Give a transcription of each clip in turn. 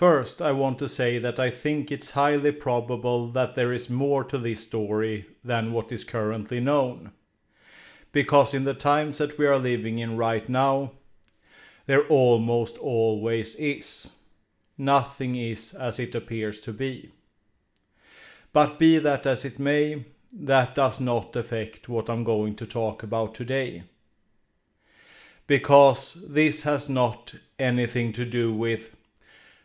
First, I want to say that I think it's highly probable that there is more to this story than what is currently known. Because in the times that we are living in right now, there almost always is. Nothing is as it appears to be. But be that as it may, that does not affect what I'm going to talk about today. Because this has not anything to do with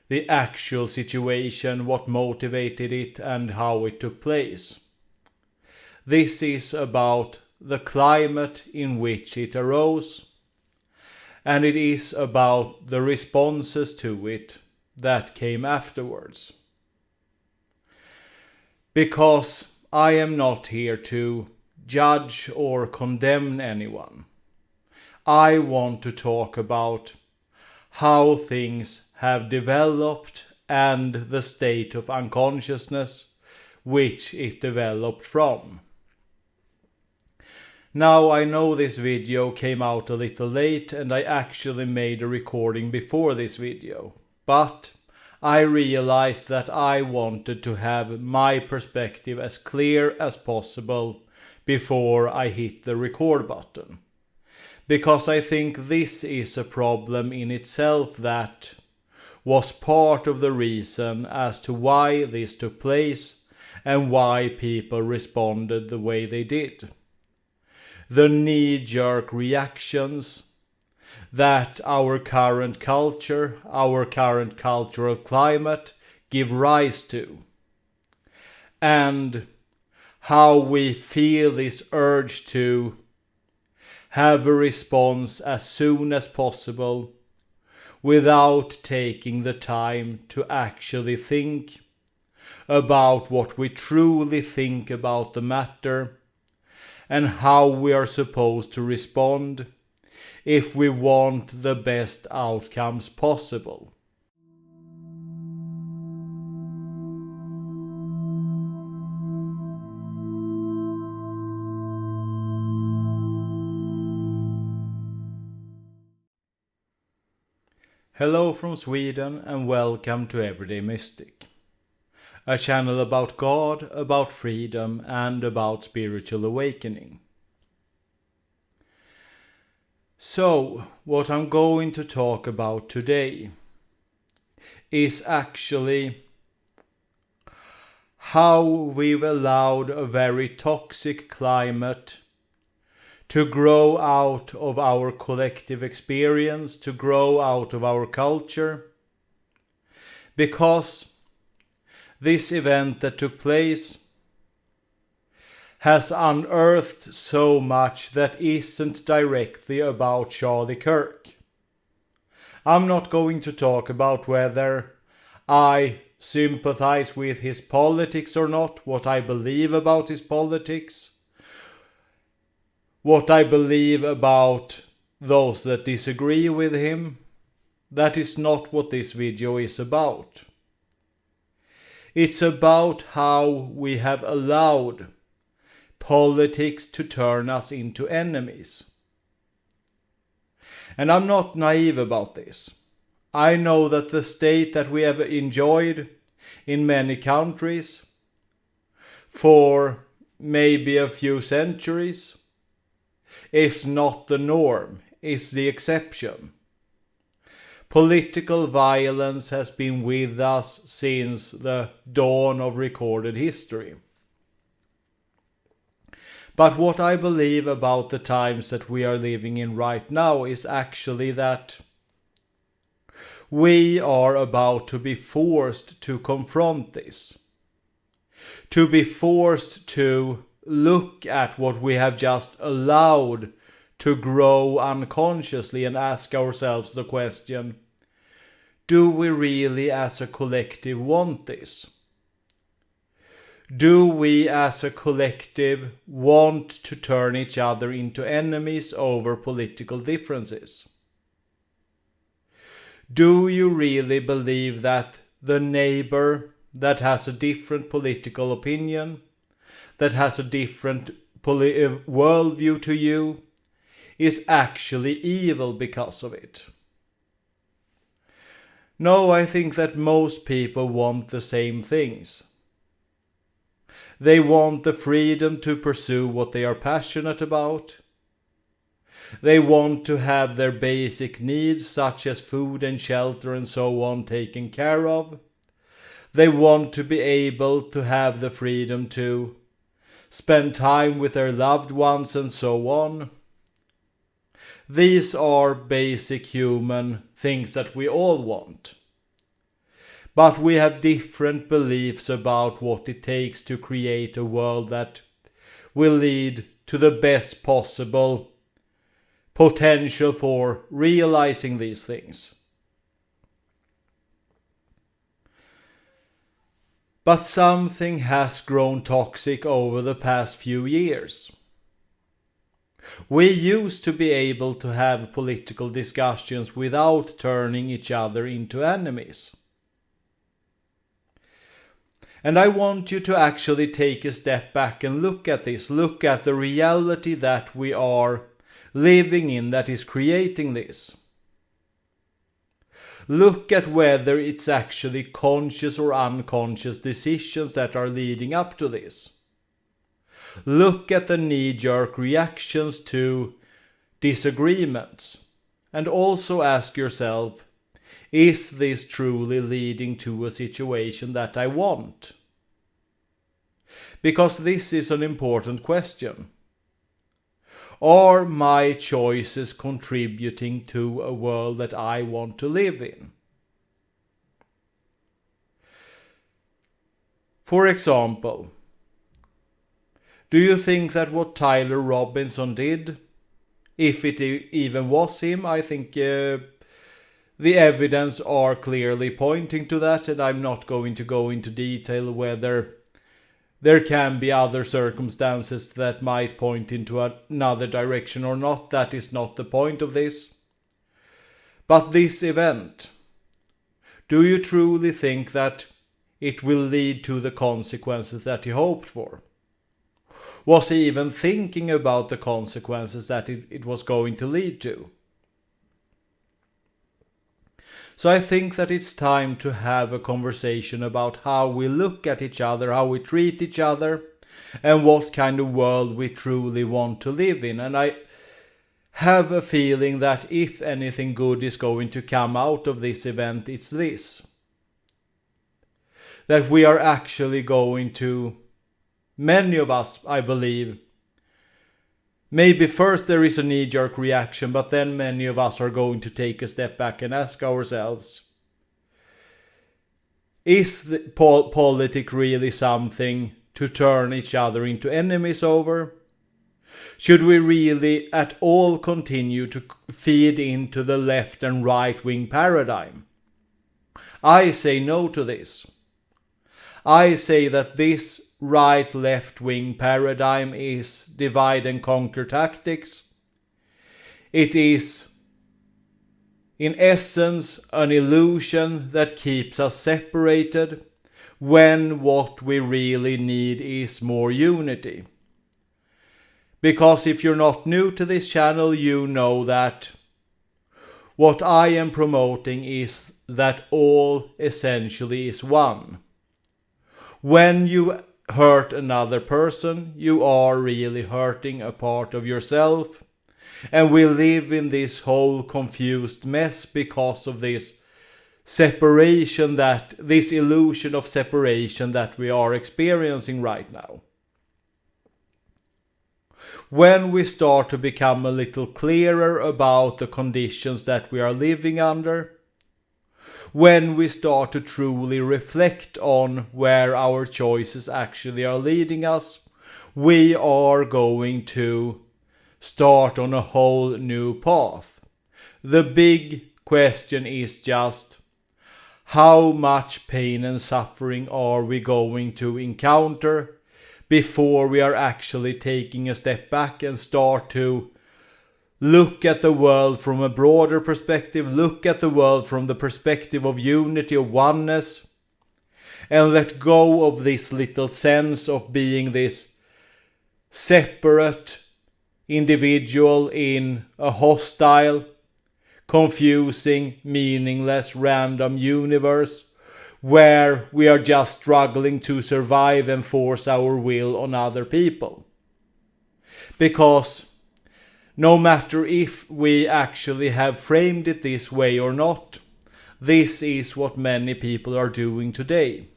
the actual situation, what motivated it and how it took place. This is about the climate in which it arose, and it is about the responses to it that came afterwards. Because I am not here to judge or condemn anyone. I want to talk about how things have developed and the state of unconsciousness which it developed from. Now I know this video came out a little late and I actually made a recording before this video, but I realized that I wanted to have my perspective as clear as possible before I hit the record button. Because I think this is a problem in itself that was part of the reason as to why this took place and why people responded the way they did. The knee-jerk reactions that our current culture, our current cultural climate give rise to. And how we feel this urge to have a response as soon as possible without taking the time to actually think about what we truly think about the matter and how we are supposed to respond if we want the best outcomes possible. Hello from Sweden and welcome to Everyday Mystic, a channel about God, about freedom and about spiritual awakening. So, what I'm going to talk about today is actually how we've allowed a very toxic climate to grow out of our collective experience, to grow out of our culture. Because this event that took place has unearthed so much that isn't directly about Charlie Kirk. I'm not going to talk about whether I sympathize with his politics or not, what I believe about his politics, what I believe about those that disagree with him. That is not what this video is about. It's about how we have allowed politics to turn us into enemies. And I'm not naive about this. I know that the state that we have enjoyed in many countries for maybe a few centuries is not the norm, is the exception. Political violence has been with us since the dawn of recorded history. But what I believe about the times that we are living in right now is actually that we are about to be forced to confront this. To be forced to look at what we have just allowed to grow unconsciously and ask ourselves the question, do we really as a collective want this? Do we as a collective want to turn each other into enemies over political differences? Do you really believe that the neighbor that has a different political opinion, that has a different worldview to you, is actually evil because of it? No, I think that most people want the same things. They want the freedom to pursue what they are passionate about. They want to have their basic needs such as food and shelter and so on taken care of. They want to be able to have the freedom to spend time with their loved ones and so on. These are basic human things that we all want. But we have different beliefs about what it takes to create a world that will lead to the best possible potential for realizing these things. But something has grown toxic over the past few years. We used to be able to have political discussions without turning each other into enemies. And I want you to actually take a step back and look at this. Look at the reality that we are living in that is creating this. Look at whether it's actually conscious or unconscious decisions that are leading up to this. Look at the knee-jerk reactions to disagreements. And also ask yourself, is this truly leading to a situation that I want? Because this is an important question. Are my choices contributing to a world that I want to live in? For example, do you think that what Tyler Robinson did, if it even was him, I think the evidence are clearly pointing to that, and I'm not going to go into detail whether there can be other circumstances that might point into another direction or not. That is not the point of this. But this event, do you truly think that it will lead to the consequences that he hoped for? Was he even thinking about the consequences that it was going to lead to? So I think that it's time to have a conversation about how we look at each other, how we treat each other, and what kind of world we truly want to live in. And I have a feeling that if anything good is going to come out of this event, it's this. That we are actually going to, many of us, I believe, maybe first there is a knee-jerk reaction, but then many of us are going to take a step back and ask ourselves, is the politics really something to turn each other into enemies over? Should we really at all continue to feed into the left and right-wing paradigm? I say no to this. I say that this right-left wing paradigm is divide and conquer tactics. It is in essence an illusion that keeps us separated when what we really need is more unity. Because if you're not new to this channel, you know that what I am promoting is that all essentially is one. When you hurt another person, you are really hurting a part of yourself. And we live in this whole confused mess because of this separation, this illusion of separation that we are experiencing right now. When we start to become a little clearer about the conditions that we are living under, when we start to truly reflect on where our choices actually are leading us, we are going to start on a whole new path. The big question is just, how much pain and suffering are we going to encounter before we are actually taking a step back and start to look at the world from a broader perspective, look at the world from the perspective of unity, of oneness, and let go of this little sense of being this separate individual in a hostile, confusing, meaningless, random universe where we are just struggling to survive and force our will on other people. Because no matter if we actually have framed it this way or not, this is what many people are doing today.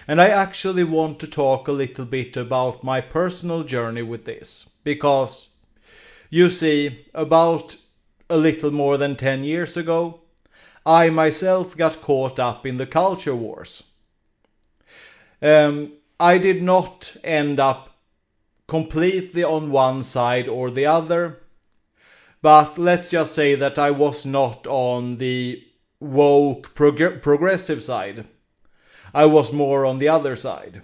And I actually want to talk a little bit about my personal journey with this. Because, you see, about a little more than 10 years ago, I myself got caught up in the culture wars. I did not end up completely on one side or the other, but let's just say that I was not on the woke progressive side. I was more on the other side.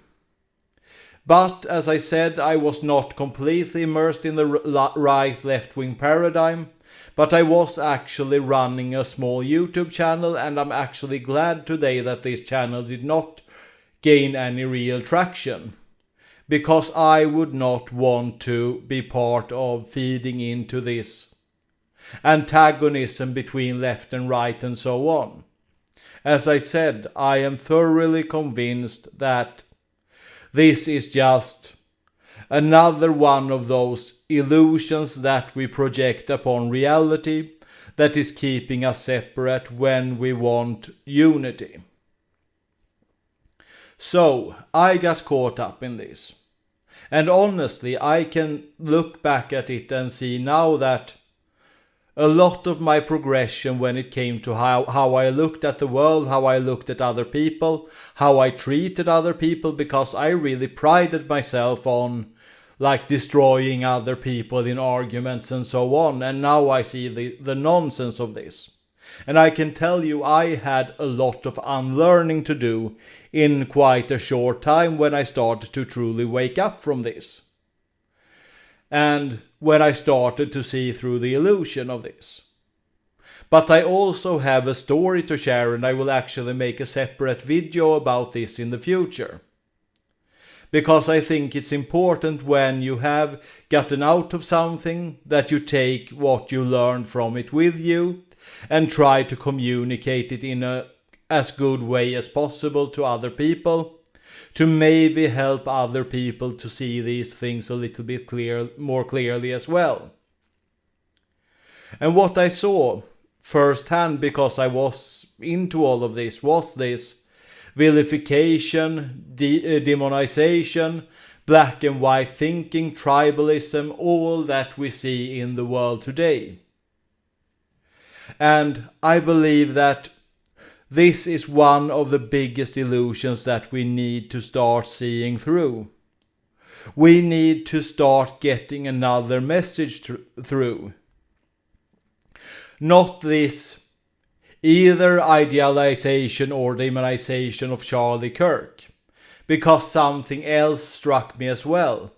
But as I said, I was not completely immersed in the right left-wing paradigm, but I was actually running a small YouTube channel, and I'm actually glad today that this channel did not gain any real traction, because I would not want to be part of feeding into this antagonism between left and right and so on. As I said, I am thoroughly convinced that this is just another one of those illusions that we project upon reality that is keeping us separate when we want unity. So, I got caught up in this. And honestly, I can look back at it and see now that a lot of my progression when it came to how I looked at the world, how I looked at other people, how I treated other people, because I really prided myself on like destroying other people in arguments and so on, and now I see the nonsense of this. And I can tell you I had a lot of unlearning to do in quite a short time when I started to truly wake up from this. And when I started to see through the illusion of this. But I also have a story to share, and I will actually make a separate video about this in the future. Because I think it's important when you have gotten out of something that you take what you learned from it with you and try to communicate it in as good way as possible to other people, to maybe help other people to see these things a little bit more clearly as well. And what I saw firsthand, because I was into all of this, was this vilification, demonization, black and white thinking, tribalism, all that we see in the world today. And I believe that this is one of the biggest illusions that we need to start seeing through. We need to start getting another message through. Not this either idealization or demonization of Charlie Kirk, because something else struck me as well.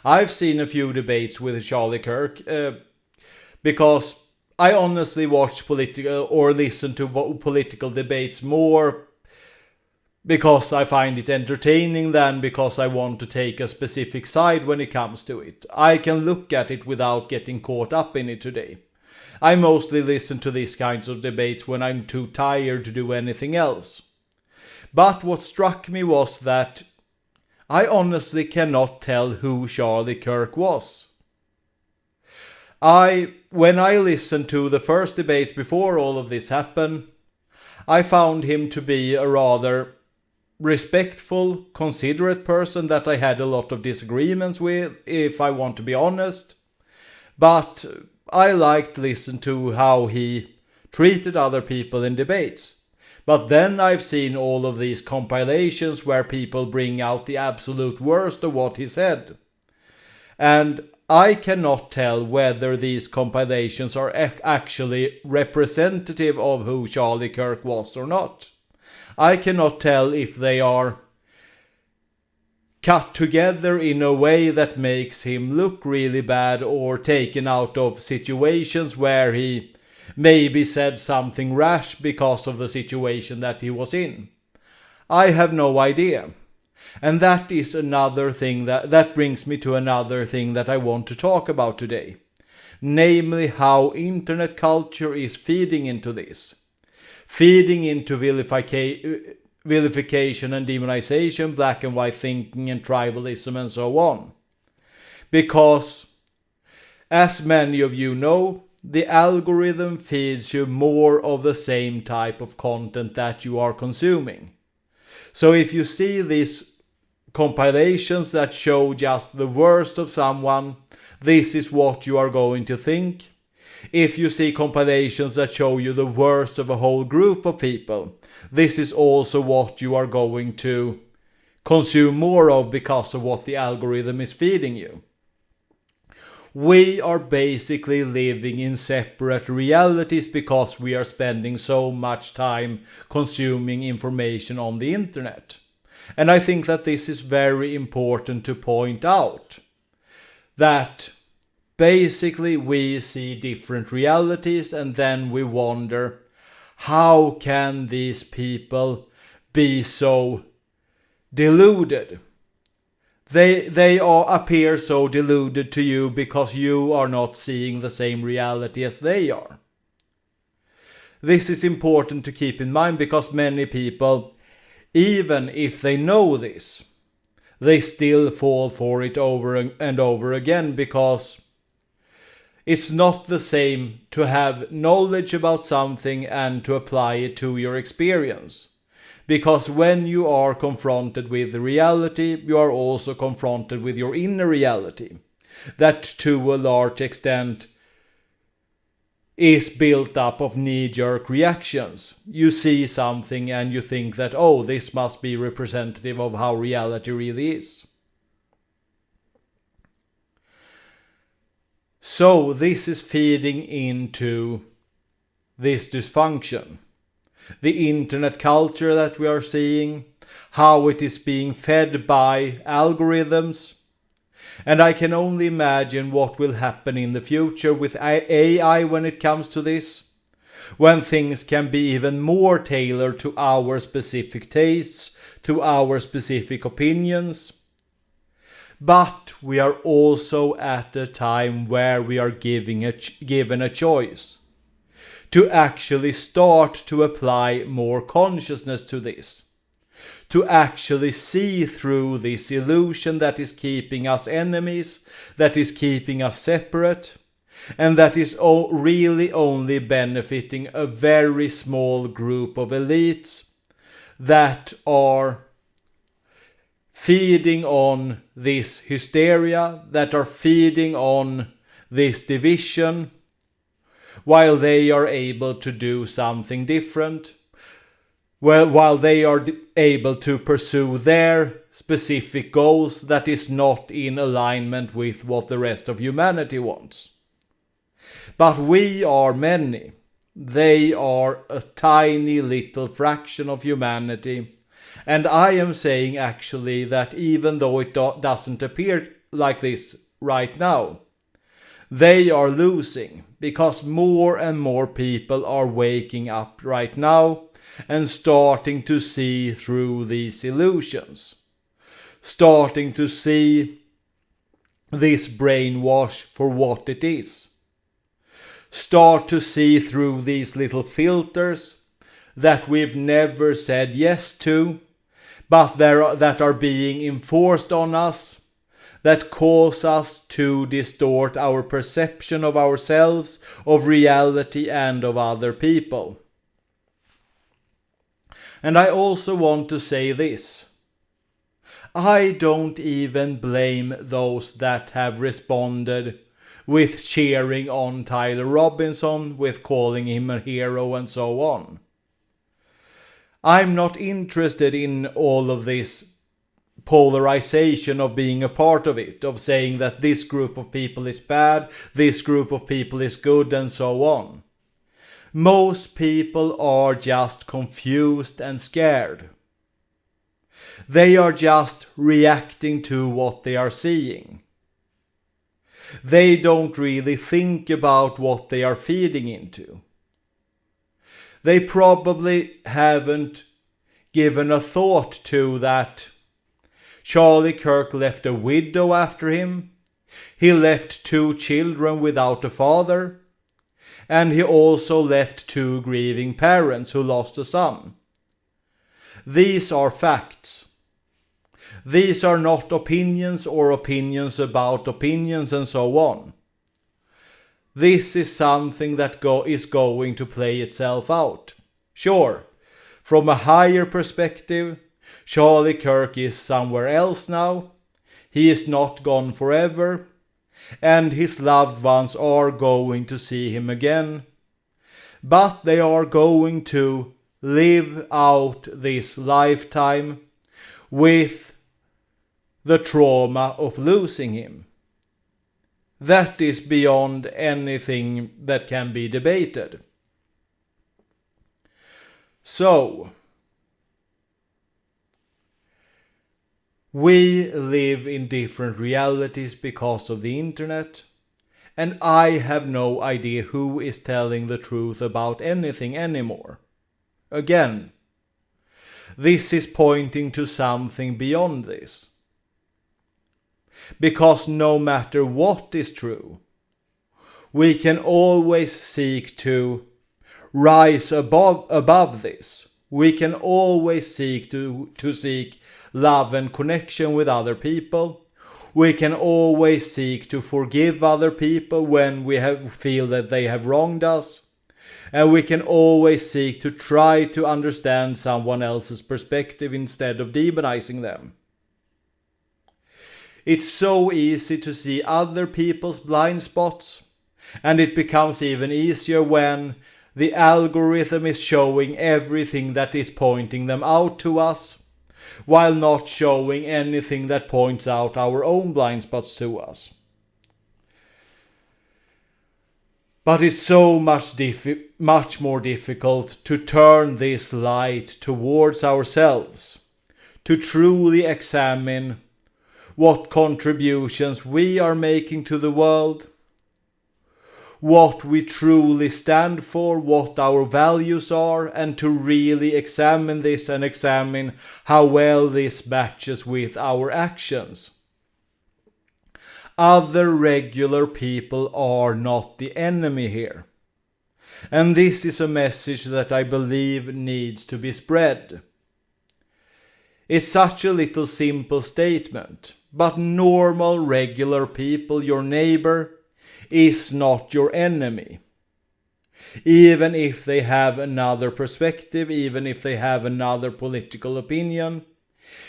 I've seen a few debates with Charlie Kirk because I honestly watch political or listen to political debates more because I find it entertaining than because I want to take a specific side when it comes to it. I can look at it without getting caught up in it today. I mostly listen to these kinds of debates when I'm too tired to do anything else. But what struck me was that I honestly cannot tell who Charlie Kirk was. When I listened to the first debate before all of this happened, I found him to be a rather respectful, considerate person that I had a lot of disagreements with, if I want to be honest. But I liked to listen to how he treated other people in debates. But then I've seen all of these compilations where people bring out the absolute worst of what he said. And I cannot tell whether these compilations are actually representative of who Charlie Kirk was or not. I cannot tell if they are cut together in a way that makes him look really bad or taken out of situations where he maybe said something rash because of the situation that he was in. I have no idea. And that is another thing that brings me to another thing that I want to talk about today. namely how internet culture is feeding into this. Feeding into vilification and demonization, black and white thinking and tribalism and so on. Because, as many of you know, the algorithm feeds you more of the same type of content that you are consuming. So if you see these compilations that show just the worst of someone, this is what you are going to think. If you see compilations that show you the worst of a whole group of people, this is also what you are going to consume more of because of what the algorithm is feeding you. We are basically living in separate realities because we are spending so much time consuming information on the internet. And I think that this is very important to point out. That basically we see different realities and then we wonder, how can these people be so deluded? They all appear so deluded to you because you are not seeing the same reality as they are. This is important to keep in mind because many people, even if they know this, they still fall for it over and over again because it's not the same to have knowledge about something and to apply it to your experience. Because when you are confronted with the reality, you are also confronted with your inner reality. That to a large extent is built up of knee-jerk reactions. You see something and you think that, oh, this must be representative of how reality really is. So this is feeding into this dysfunction. The internet culture that we are seeing, how it is being fed by algorithms. And I can only imagine what will happen in the future with AI when it comes to this. When things can be even more tailored to our specific tastes, to our specific opinions. But we are also at a time where we are given a choice to actually start to apply more consciousness to this. To actually see through this illusion that is keeping us enemies, that is keeping us separate, and that is really only benefiting a very small group of elites that are feeding on this hysteria, that are feeding on this division, while they are able to do something different, while they are able to pursue their specific goals that is not in alignment with what the rest of humanity wants. But we are many. They are a tiny little fraction of humanity. And I am saying actually that even though it doesn't appear like this right now, they are losing because more and more people are waking up right now and starting to see through these illusions. Starting to see this brainwash for what it is. Start to see through these little filters that we've never said yes to, but that are being enforced on us, that cause us to distort our perception of ourselves, of reality, and of other people. And I also want to say this. I don't even blame those that have responded with cheering on Tyler Robinson, with calling him a hero and so on. I'm not interested in all of this polarization of being a part of it, of saying that this group of people is bad, this group of people is good, and so on. Most people are just confused and scared. They are just reacting to what they are seeing. They don't really think about what they are feeding into. They probably haven't given a thought to that Charlie Kirk left a widow after him. He left 2 children without a father, and he also left 2 grieving parents who lost a son. These are facts. These are not opinions or opinions about opinions and so on. This is something that is going to play itself out. Sure, from a higher perspective, Charlie Kirk is somewhere else now. He is not gone forever, and his loved ones are going to see him again. But they are going to live out this lifetime with the trauma of losing him. That is beyond anything that can be debated. So, we live in different realities because of the internet, and I have no idea who is telling the truth about anything anymore. Again, this is pointing to something beyond this. Because no matter what is true, we can always seek to rise above this. We can always seek to seek love and connection with other people. We can always seek to forgive other people when we feel that they have wronged us. And we can always seek to try to understand someone else's perspective instead of demonizing them. It's so easy to see other people's blind spots, and it becomes even easier when the algorithm is showing everything that is pointing them out to us, while not showing anything that points out our own blind spots to us. But it's so much more difficult to turn this light towards ourselves, to truly examine what contributions we are making to the world, what we truly stand for, what our values are, and to really examine this and examine how well this matches with our actions. Other regular people are not the enemy here. And this is a message that I believe needs to be spread. It's such a little simple statement, but normal, regular people, your neighbor, is not your enemy. Even if they have another perspective, even if they have another political opinion,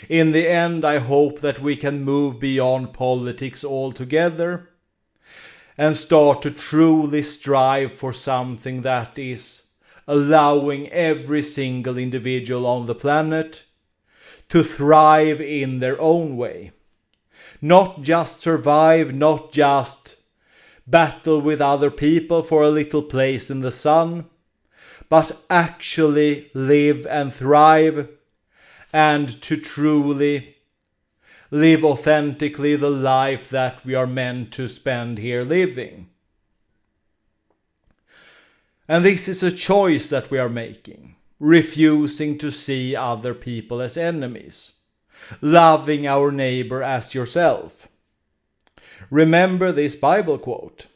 in the end I hope that we can move beyond politics altogether and start to truly strive for something that is allowing every single individual on the planet to thrive in their own way. Not just survive, not just battle with other people for a little place in the sun, but actually live and thrive, and to truly live authentically the life that we are meant to spend here living. And this is a choice that we are making, refusing to see other people as enemies, loving our neighbor as yourself. Remember this Bible quote.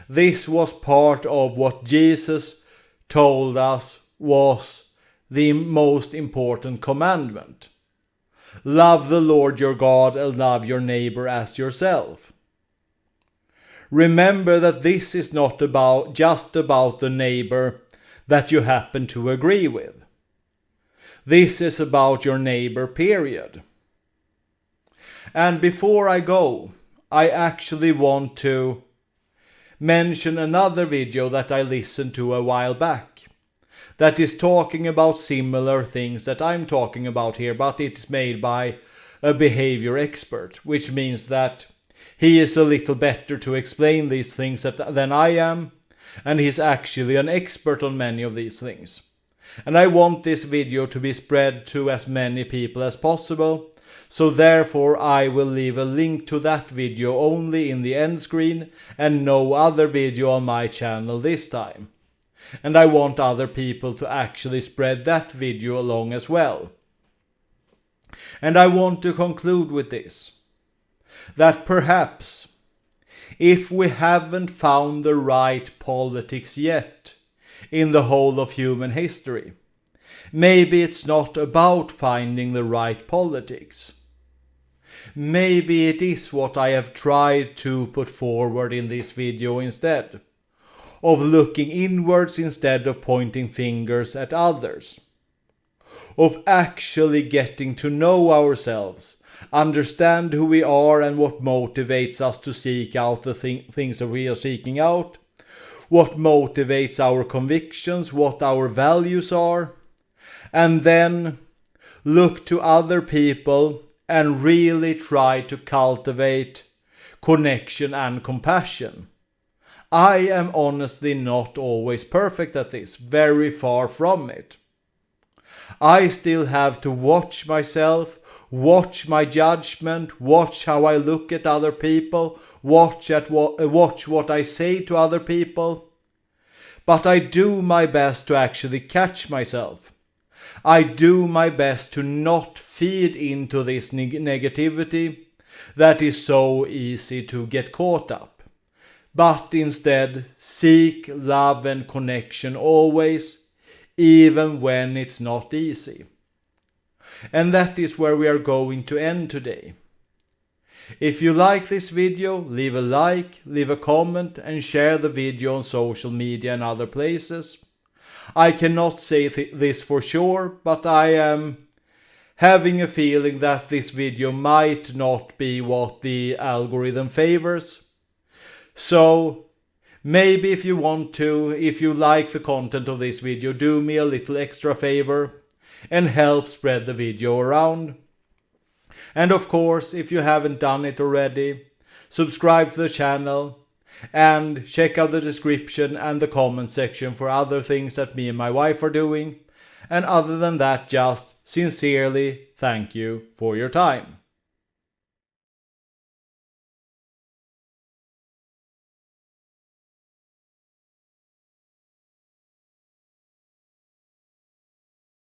This was part of what Jesus told us was the most important commandment. Love the Lord your God and love your neighbor as yourself. Remember that this is not just about the neighbor that you happen to agree with. This is about your neighbor, period. And before I go, I actually want to mention another video that I listened to a while back that is talking about similar things that I'm talking about here, but it's made by a behavior expert, which means that he is a little better to explain these things than I am, and he's actually an expert on many of these things. And I want this video to be spread to as many people as possible, so therefore I will leave a link to that video only in the end screen and no other video on my channel this time. And I want other people to actually spread that video along as well. And I want to conclude with this, that perhaps if we haven't found the right politics yet in the whole of human history. Maybe it's not about finding the right politics. Maybe it is what I have tried to put forward in this video instead, of looking inwards instead of pointing fingers at others, of actually getting to know ourselves, understand who we are and what motivates us to seek out the things that we are seeking out, what motivates our convictions, what our values are, and then look to other people and really try to cultivate connection and compassion. I am honestly not always perfect at this, very far from it. I still have to watch myself, watch my judgment, watch how I look at other people, watch what I say to other people. But I do my best to actually catch myself. I do my best to not feed into this negativity that is so easy to get caught up, but instead seek love and connection always, even when it's not easy. And that is where we are going to end today. If you like this video, leave a like, leave a comment and share the video on social media and other places. I cannot say this for sure, but I am having a feeling that this video might not be what the algorithm favors. So maybe if you want to, if you like the content of this video, do me a little extra favor and help spread the video around. And of course, if you haven't done it already, subscribe to the channel and check out the description and the comment section for other things that me and my wife are doing. And other than that, just sincerely thank you for your time.